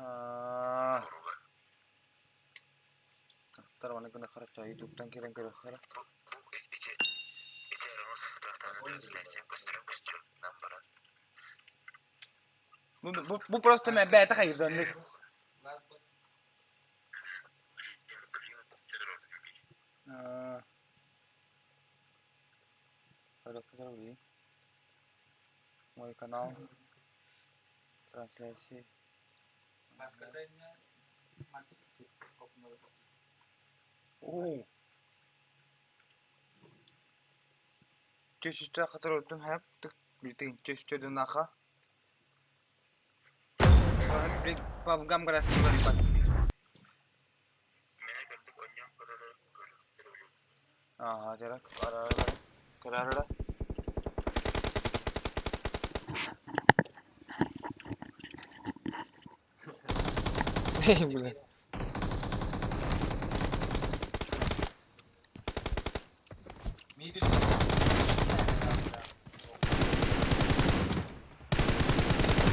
Ah, ntar mana kena karak cahaya tutang kira-kira karak. Bu просто me beta kayır döndük. Ada kita lagi. Mulai kanal translasi. Oh. Çeşitli katılırdım hep tık bildiğin çeşitli naka. Bir babam grafik var. Ah, jarak ara ara. Boleh.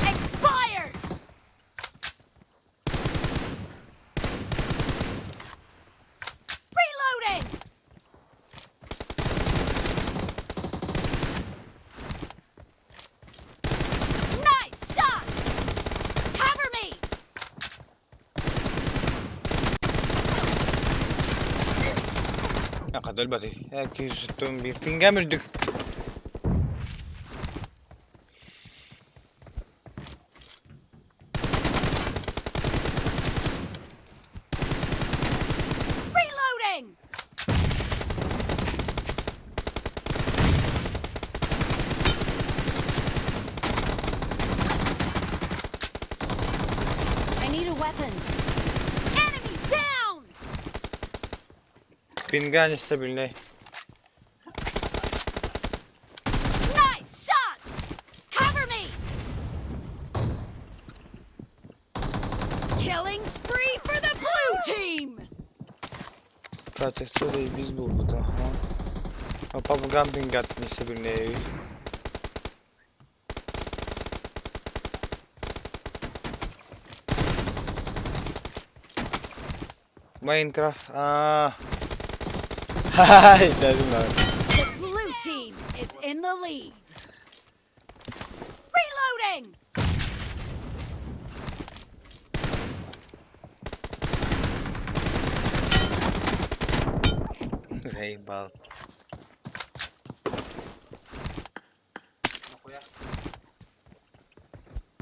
Expired! Reloading! Nice shot! Cover me! Ya kadar berarti. Ya kisah bir tinggal merduk. Reloading! I need a weapon. Enemy down! Pingan stabilne. Nice shot! Cover me! Killing spree for the blue team! Kaçısı değil biz bulduk da. Papagam pingat stabilne. Minecraft. Ah. Hi, doesn't matter. The blue team is in the lead. Reloading! Hey, bal.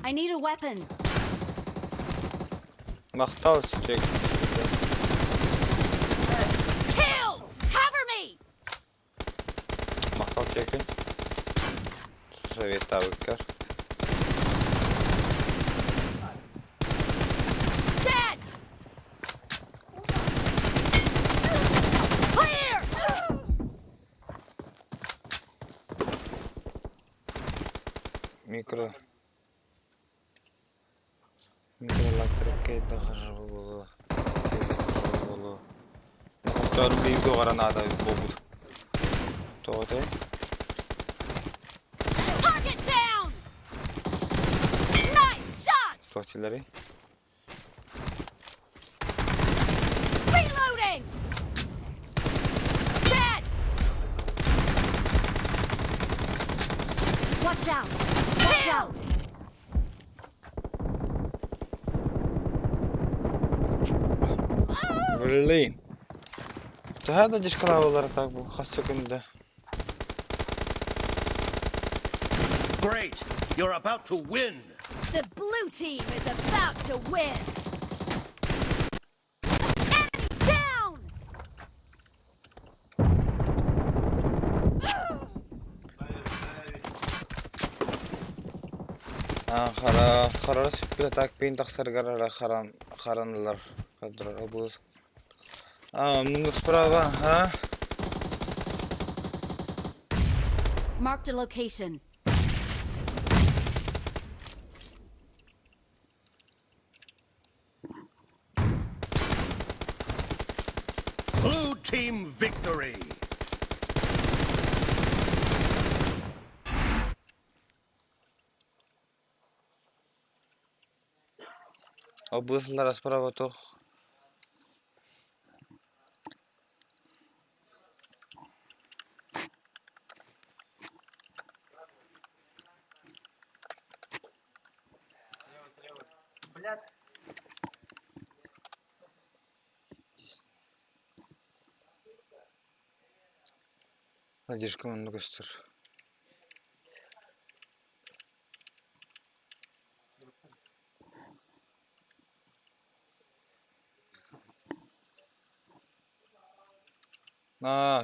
I need a weapon. Maktal sıcak. Killed! Cover me! Maktal çekin. Sovyet tabuklar. Dead! Clear! Mikro elektrik dağışı bulu. Bulu. Maktal bir granada bulu. Tote. Target down! Nice shot! Toçileri. Reloading! Dead! Watch out! Watch out! Berlin. Daha da dışkılav olarak tak bu hasta günde. Great! You're about to win! The blue team is about to win! Enemy down! Xara süple takbin taksargarlar xaranlar kadrar obuz. Много справа, а? Marked a location. Blue team victory! Обысла справа toch. Блядь. Надежка onu göster.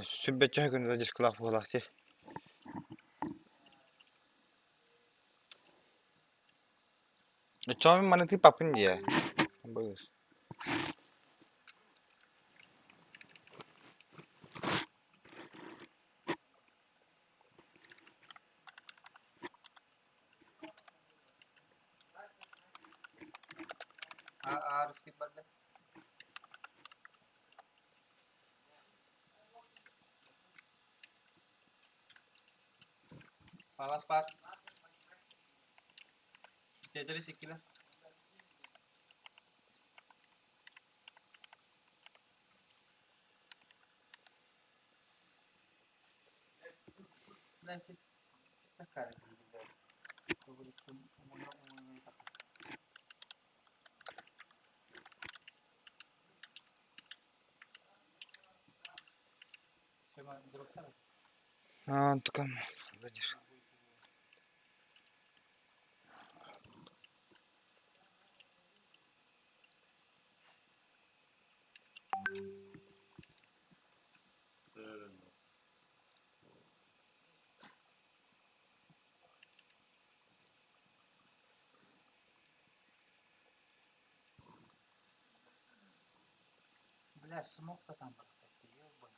Sübbetçi günü Надежка laf bulakçı. Çoğun maneti papın diye. Bagus. Harus skip banget. Palas Pak. Jadi sikila. Nasib cakar. Sama drop kan. Itu kan. Надежка. Бля, смог-то там прокатить, ёбан.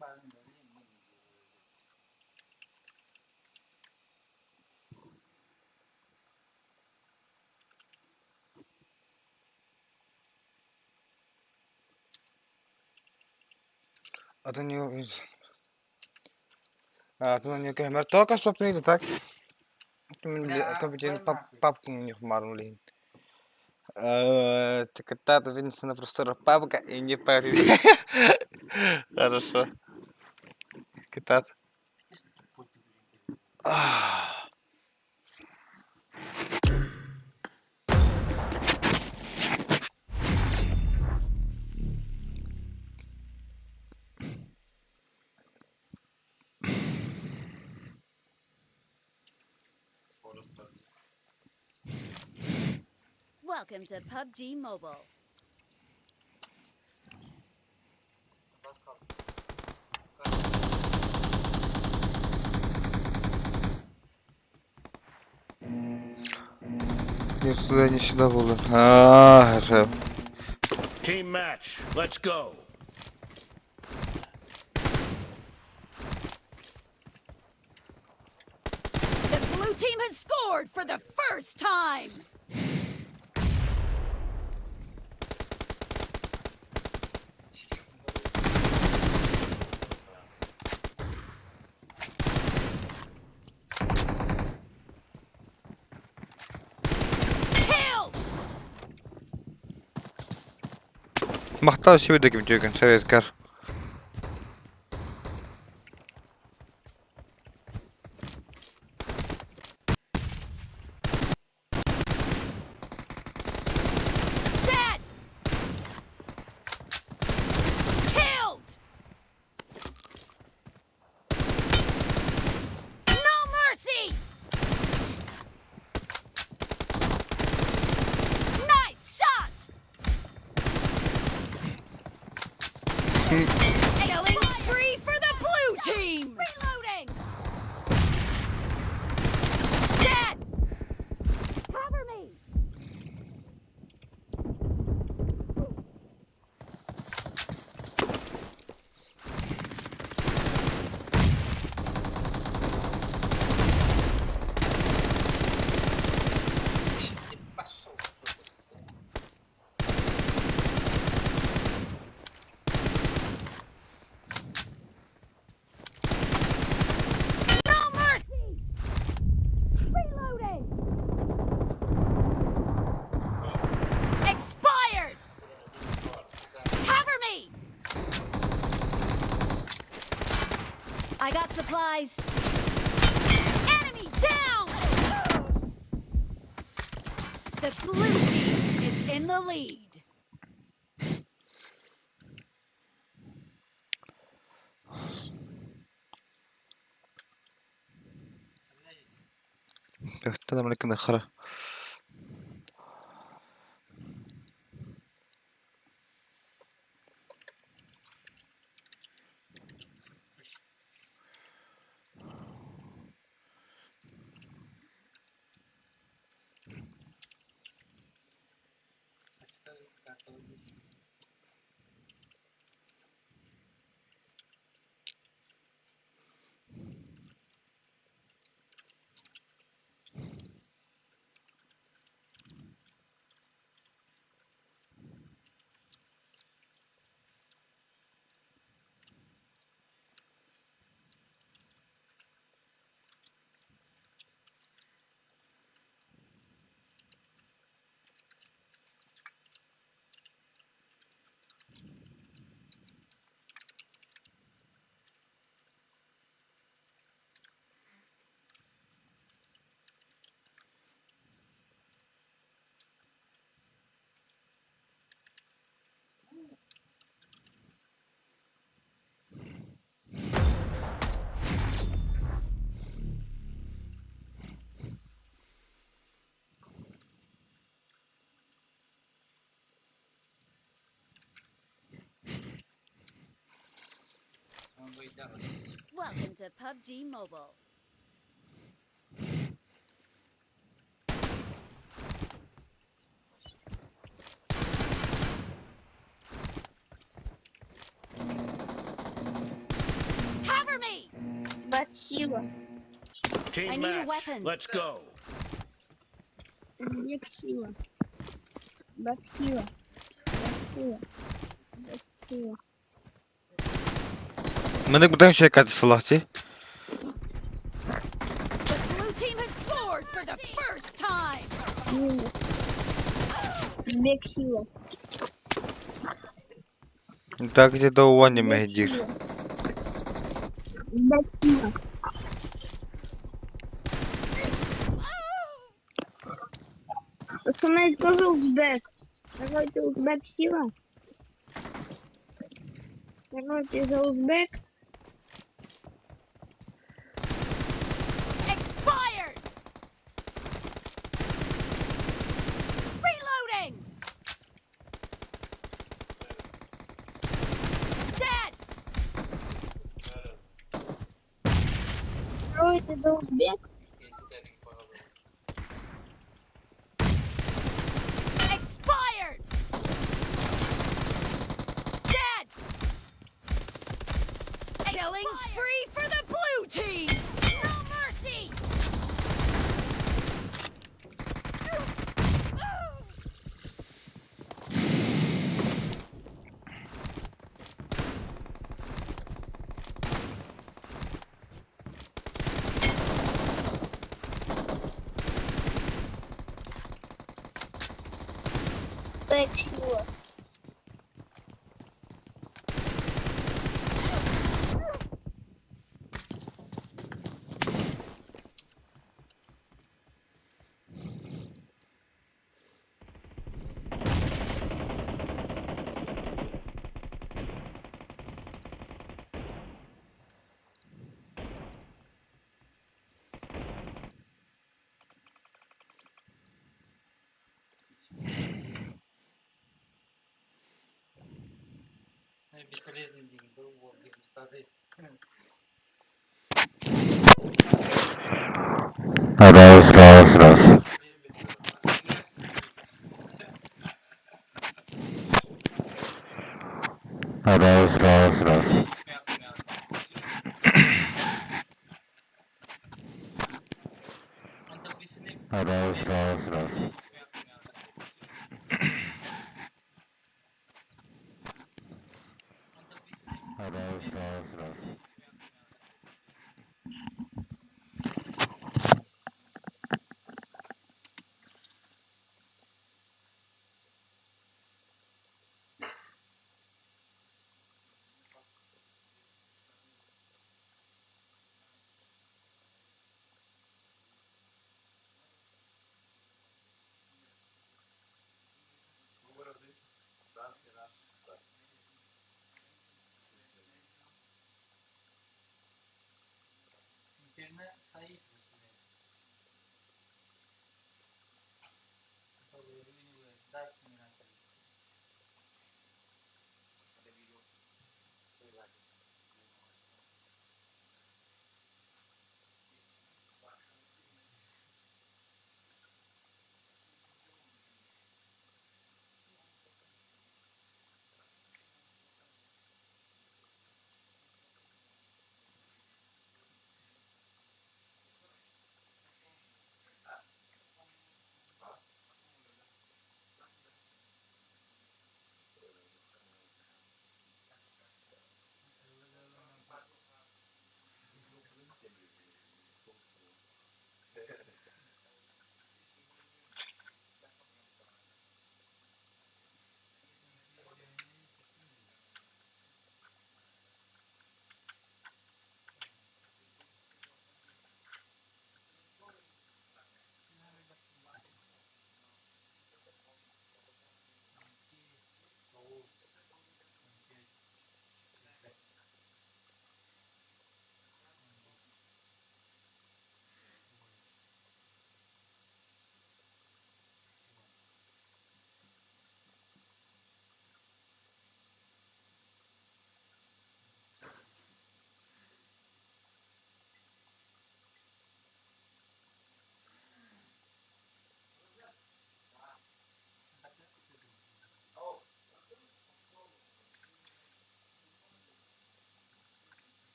Bang, dari emang. Adın yok. Adın yok. Hemen tokas papını tak. Kapitän papkin yok marulin. Тикета він на простора папка і не парить. Хорошо. Китат. Welcome to PUBG Mobile. Нет, сюда не сюда было. Хорошо. Team match. Let's go. The blue team has scored for the first time. Killed. Мақтау сөйді кім жүрген советкар. Dead. Killed. No mercy. Nice shot. Killing spree for the blue team. Reloading. I got supplies. Enemy down! The blue team is in the lead. Está ملك الخرا. Açta kartalı değil. Ama bu iddia var. Welcome to PUBG Mobile. Cover me! Спасибо. I Team need a match. weapon. Let's go. Бексила. Бексила. Бексила. Бексила. منك بدك شيء قاعد صلاحتي. The blue team has scored for the first time. Бексила. Так где до вани мехдир. Бексила. Пацаны, это тоже узбек. Давайте узбек сила. Давайте за узбек. Expired! Reloading! Dead! Давайте за узбек. Кейsi de bir pahalı. Expired! Dead! Killing spree for the blue team! No mercy! Бексила. Бесполезный день был, вот, дегустации. Раз. Раз. Он там веселее. Раз. Раз.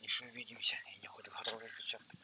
Еще увидимся. Я не хочу хороших чертов.